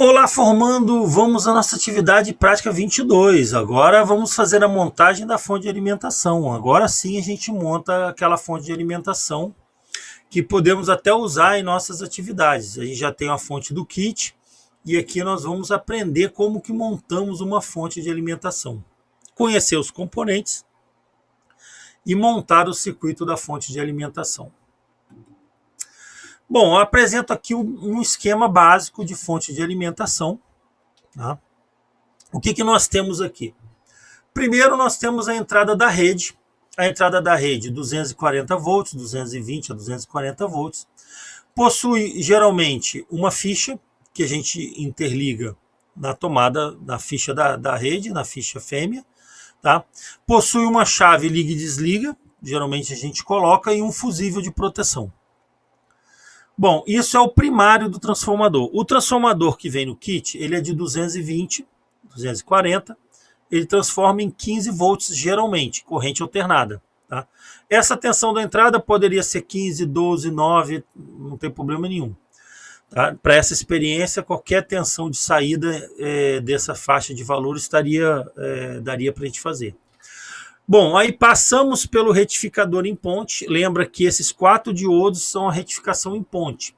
Olá, formando! Vamos à nossa atividade prática 22. Agora vamos fazer a montagem da fonte de alimentação. Agora sim a gente monta aquela fonte de alimentação que podemos até usar em nossas atividades. A gente já tem a fonte do kit e aqui nós vamos aprender como que montamos uma fonte de alimentação. Conhecer os componentes e montar o circuito da fonte de alimentação. Bom, eu apresento aqui um esquema básico de fonte de alimentação. Tá? O que nós temos aqui? Primeiro, nós temos a entrada da rede. A entrada da rede 240 volts, 220 a 240 volts. Possui geralmente uma ficha que a gente interliga na tomada, na ficha da rede, na ficha fêmea. Tá? Possui uma chave liga e desliga, geralmente a gente coloca, e um fusível de proteção. Bom, isso é o primário do transformador. O transformador que vem no kit, ele é de 220, 240, ele transforma em 15 volts geralmente, corrente alternada. Tá? Essa tensão da entrada poderia ser 15, 12, 9, não tem problema nenhum. Tá? Para essa experiência, qualquer tensão de saída dessa faixa de valor daria para a gente fazer. Bom, aí passamos pelo retificador em ponte. Lembra que esses 4 diodos são a retificação em ponte.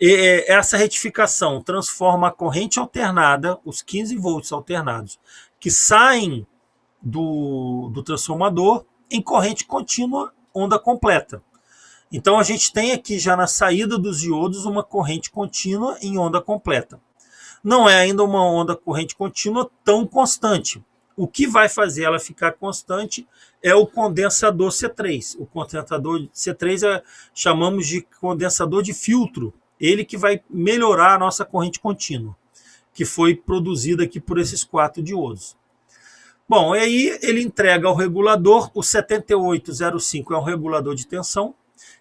E essa retificação transforma a corrente alternada, os 15 volts alternados, que saem do transformador, em corrente contínua, onda completa. Então a gente tem aqui já na saída dos diodos uma corrente contínua em onda completa. Não é ainda uma corrente contínua tão constante. O que vai fazer ela ficar constante é o condensador C3. O condensador C3 chamamos de condensador de filtro. Ele que vai melhorar a nossa corrente contínua, que foi produzida aqui por esses 4 diodos. Bom, aí ele entrega ao regulador, o 7805 é um regulador de tensão.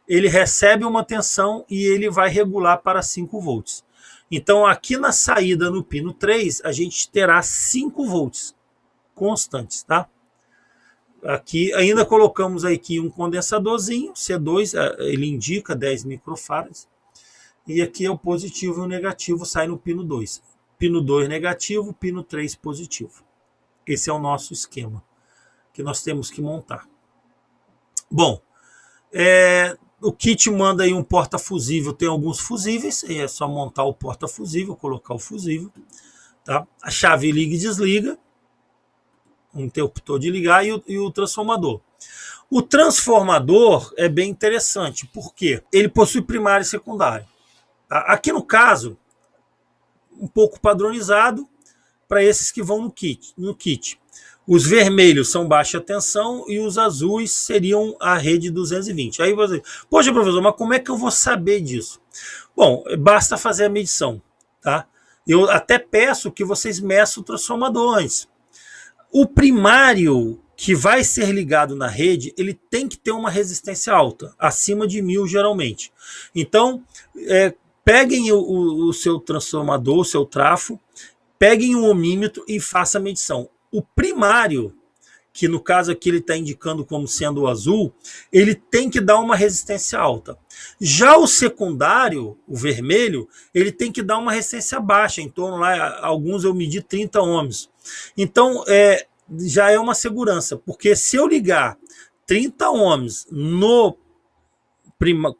Ele recebe uma tensão e ele vai regular para 5 volts. Então aqui na saída no pino 3, a gente terá 5 volts. Constantes, tá? Aqui ainda colocamos aqui um condensadorzinho, C2, ele indica 10 microfarads. E aqui é o positivo e o negativo, sai no pino 2. Pino 2 negativo, pino 3 positivo. Esse é o nosso esquema que nós temos que montar. Bom, o kit manda aí um porta-fusível, tem alguns fusíveis, é só montar o porta-fusível, colocar o fusível. Tá? A chave liga e desliga. Um interruptor de ligar e o transformador. O transformador é bem interessante, porque ele possui primário e secundário. Aqui no caso, um pouco padronizado para esses que vão no kit. Os vermelhos são baixa tensão e os azuis seriam a rede 220. Aí você, poxa, professor, mas como é que eu vou saber disso? Bom, basta fazer a medição. Tá? Eu até peço que vocês meçam o transformador antes. O primário que vai ser ligado na rede, ele tem que ter uma resistência alta, acima de 1000 geralmente. Então, peguem o seu transformador, o seu trafo, peguem um ohmímetro e façam a medição. O primário, que no caso aqui ele está indicando como sendo o azul, ele tem que dar uma resistência alta. Já o secundário, o vermelho, ele tem que dar uma resistência baixa, em torno lá, alguns eu medi 30 ohms. Então, já é uma segurança, porque se eu ligar 30 ohms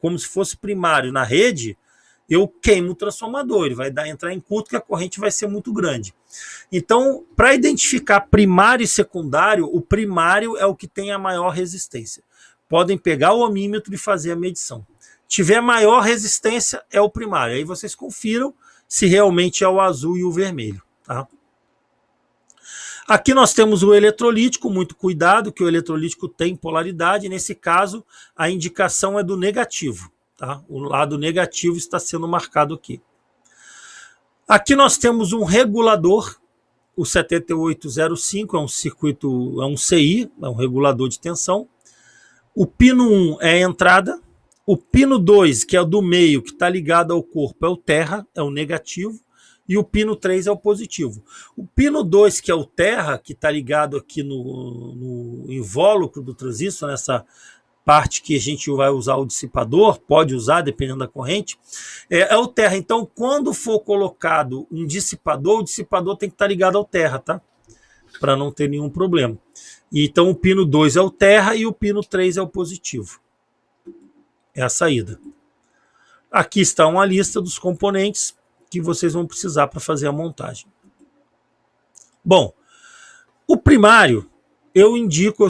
como se fosse primário na rede, eu queimo o transformador, ele vai entrar em curto que a corrente vai ser muito grande. Então, para identificar primário e secundário, o primário é o que tem a maior resistência. Podem pegar o ohmímetro e fazer a medição. Tiver maior resistência, é o primário. Aí vocês confiram se realmente é o azul e o vermelho. Tá? Aqui nós temos o eletrolítico, muito cuidado, que o eletrolítico tem polaridade. Nesse caso, a indicação é do negativo. Tá? O lado negativo está sendo marcado aqui. Aqui nós temos um regulador, o 7805, é um circuito, é um CI, é um regulador de tensão. O pino 1 é a entrada. O pino 2, que é o do meio, que está ligado ao corpo, é o terra, é o negativo. E o pino 3 é o positivo. O pino 2, que é o terra, que está ligado aqui no invólucro do transistor, parte que a gente vai usar o dissipador, pode usar dependendo da corrente, é o terra. Então, quando for colocado um dissipador, o dissipador tem que estar ligado ao terra, tá? Para não ter nenhum problema. Então, o pino 2 é o terra e o pino 3 é o positivo. É a saída. Aqui está uma lista dos componentes que vocês vão precisar para fazer a montagem. Bom, o primário eu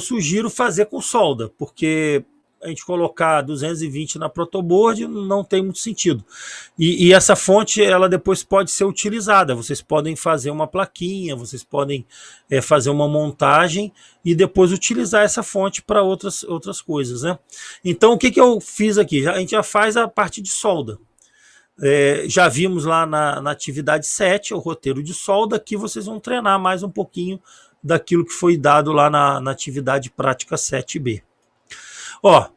sugiro fazer com solda, porque a gente colocar 220 na protoboard não tem muito sentido. E essa fonte, ela depois pode ser utilizada. Vocês podem fazer uma plaquinha, vocês podem fazer uma montagem e depois utilizar essa fonte para outras coisas, né? Então, o que eu fiz aqui? A gente já faz a parte de solda. Já vimos lá na atividade 7, o roteiro de solda. Aqui vocês vão treinar mais um pouquinho daquilo que foi dado lá na atividade prática 7B. Ó,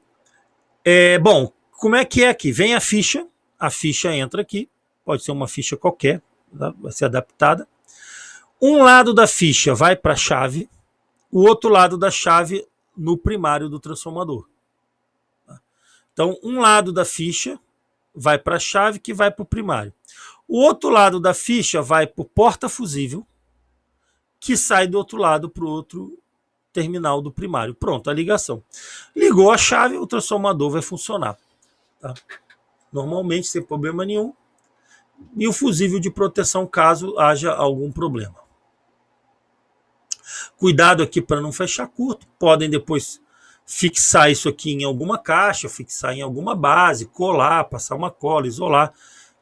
bom, como é que é aqui? Vem a ficha entra aqui, pode ser uma ficha qualquer, tá? Vai ser adaptada. Um lado da ficha vai para a chave, o outro lado da chave no primário do transformador. Então, um lado da ficha vai para a chave que vai para o primário. O outro lado da ficha vai para o porta-fusível, que sai do outro lado para o outro terminal do primário. Pronto, a ligação. Ligou a chave, o transformador vai funcionar. Tá? Normalmente, sem problema nenhum. E o fusível de proteção caso haja algum problema. Cuidado aqui para não fechar curto. Podem depois fixar isso aqui em alguma caixa, fixar em alguma base, colar, passar uma cola, isolar.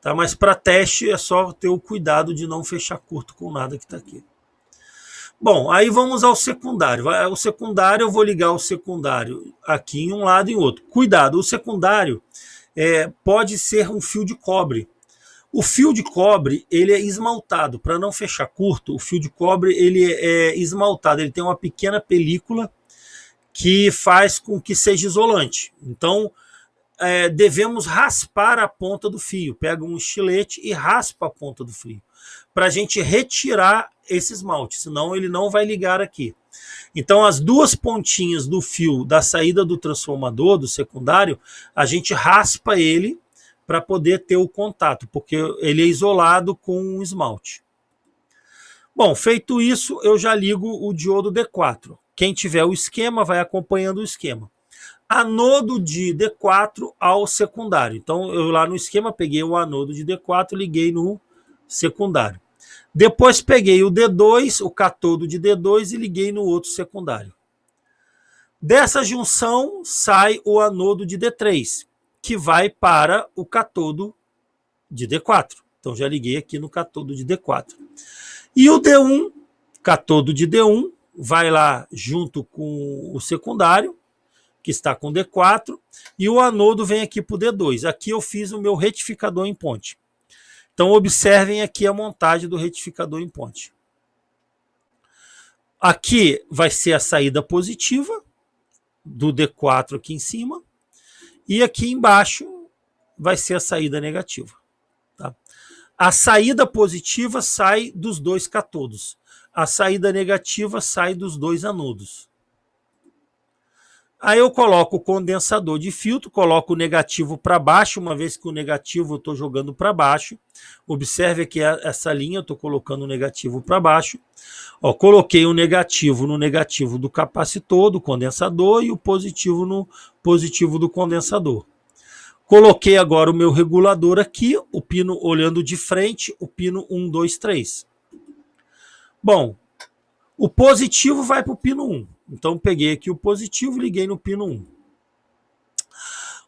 Tá? Mas para teste é só ter o cuidado de não fechar curto com nada que está aqui. Bom, aí vamos ao secundário. O secundário, eu vou ligar o secundário aqui em um lado e em outro. Cuidado, o secundário pode ser um fio de cobre. O fio de cobre, ele é esmaltado. Para não fechar curto, o fio de cobre ele é esmaltado. Ele tem uma pequena película que faz com que seja isolante. Então, devemos raspar a ponta do fio. Pega um estilete e raspa a ponta do fio, para a gente retirar esse esmalte, senão ele não vai ligar aqui. Então, as duas pontinhas do fio da saída do transformador, do secundário, a gente raspa ele para poder ter o contato, porque ele é isolado com o esmalte. Bom, feito isso, eu já ligo o diodo D4. Quem tiver o esquema vai acompanhando o esquema. Anodo de D4 ao secundário. Então, eu lá no esquema peguei o anodo de D4 e liguei no secundário. Depois peguei o D2, o catodo de D2 e liguei no outro secundário. Dessa junção sai o anodo de D3, que vai para o catodo de D4. Então já liguei aqui no catodo de D4. E o D1, catodo de D1, vai lá junto com o secundário, que está com D4, e o anodo vem aqui para o D2. Aqui eu fiz o meu retificador em ponte. Então, observem aqui a montagem do retificador em ponte. Aqui vai ser a saída positiva do D4 aqui em cima. E aqui embaixo vai ser a saída negativa. Tá? A saída positiva sai dos dois catodos. A saída negativa sai dos dois anodos. Aí eu coloco o condensador de filtro, coloco o negativo para baixo, uma vez que o negativo eu estou jogando para baixo. Observe aqui essa linha, eu estou colocando o negativo para baixo. Ó, coloquei o negativo no negativo do capacitor, do condensador, e o positivo no positivo do condensador. Coloquei agora o meu regulador aqui, o pino olhando de frente, o pino 1, 2, 3. Bom, o positivo vai para o pino 1. Então, peguei aqui o positivo e liguei no pino 1.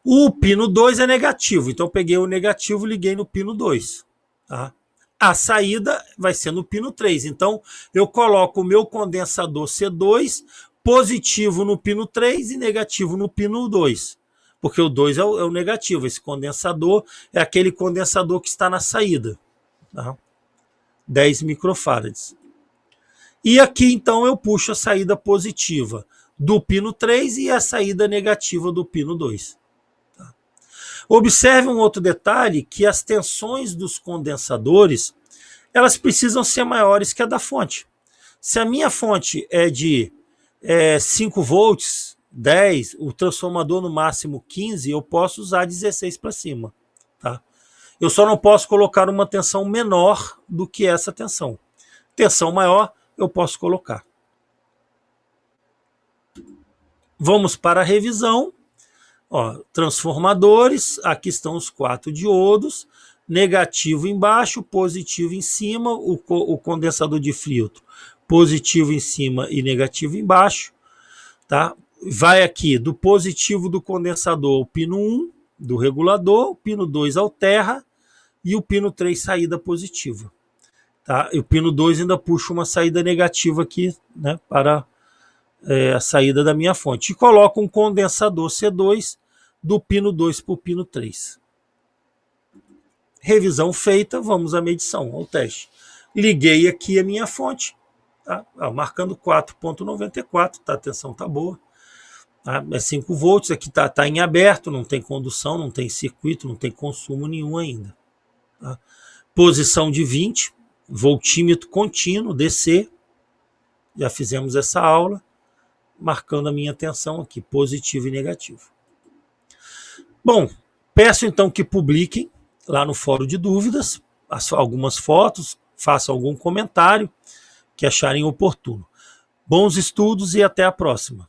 O pino 2 é negativo. Então, peguei o negativo e liguei no pino 2. Tá? A saída vai ser no pino 3. Então, eu coloco o meu condensador C2, positivo no pino 3 e negativo no pino 2. Porque o 2 é o negativo. Esse condensador é aquele condensador que está na saída. Tá? 10 microfarads. E aqui, então, eu puxo a saída positiva do pino 3 e a saída negativa do pino 2. Tá? Observe um outro detalhe, que as tensões dos condensadores, elas precisam ser maiores que a da fonte. Se a minha fonte é de 5 volts, 10, o transformador no máximo 15, eu posso usar 16 para cima. Tá? Eu só não posso colocar uma tensão menor do que essa tensão. Tensão maior, eu posso colocar. Vamos para a revisão. Ó, transformadores, aqui estão os 4 diodos, negativo embaixo, positivo em cima, o condensador de filtro, positivo em cima e negativo embaixo. Tá? Vai aqui do positivo do condensador o pino 1 do regulador, o pino 2 alterra e o pino 3 saída positiva. Tá? E o pino 2 ainda puxa uma saída negativa aqui, né, para a saída da minha fonte. E coloco um condensador C2 do pino 2 para o pino 3. Revisão feita, vamos à medição, ao teste. Liguei aqui a minha fonte, tá? Marcando 4,94, tá? A tensão está boa. Tá? É 5 volts, aqui tá em aberto, não tem condução, não tem circuito, não tem consumo nenhum ainda. Tá? Posição de 20, voltímetro contínuo, DC. Já fizemos essa aula, marcando a minha tensão aqui, positivo e negativo. Bom, peço então que publiquem lá no fórum de dúvidas algumas fotos, façam algum comentário que acharem oportuno. Bons estudos e até a próxima.